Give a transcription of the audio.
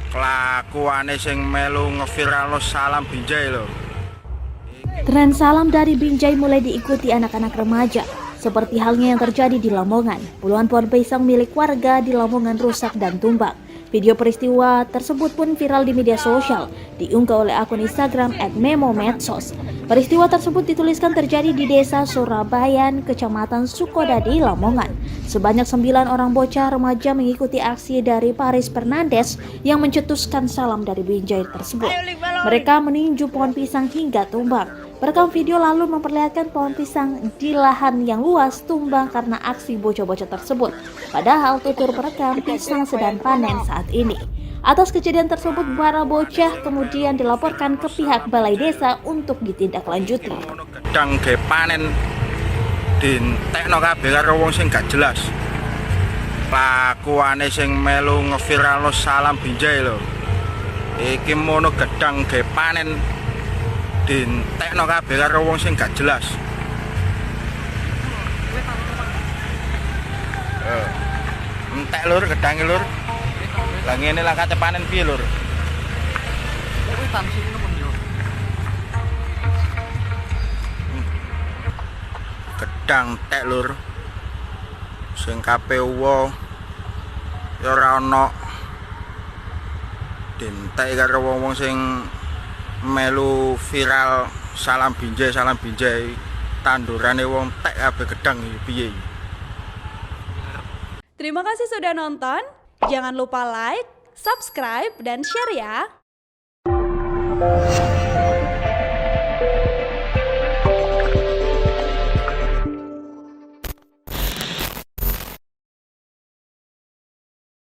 Kelakuane sing melu ngeviralno salam Binjai lho. Tren salam dari Binjai mulai diikuti anak-anak remaja. Seperti halnya yang terjadi di Lamongan, puluhan pohon pisang milik warga di Lamongan rusak dan tumbang. Video peristiwa tersebut pun viral di media sosial, diunggah oleh akun Instagram @memomedsos. Peristiwa tersebut dituliskan terjadi di Desa Surabayan, Kecamatan Sukodadi, Lamongan. Sebanyak 9 orang bocah remaja mengikuti aksi dari Paris Fernandes yang mencetuskan salam dari Binjai tersebut. Mereka meninju pohon pisang hingga tumbang. Perekam video lalu memperlihatkan pohon pisang di lahan yang luas tumbang karena aksi bocah-bocah tersebut. Padahal tutur perekam pisang sedang panen saat ini. Atas kejadian tersebut, para bocah kemudian dilaporkan ke pihak balai desa untuk ditindaklanjuti. Gedang ge panen dientekno kabeh karo wong sing gak jelas. Kelakuane sing melu ngeviralno salam Binjai lho. Iki mono gedang ge panen dientekno kabeh karo wong sing gak jelas. Entek lur gedange lur. Lah ngene lah kate panen piye lur? Gedang tek lur. Sing KPU ya ora ono. Dientek karo wong-wong sing melu viral salam Binjai tandurane wong tek kabeh gedang iki piye. Terima kasih sudah nonton. Jangan lupa like, subscribe, dan share ya.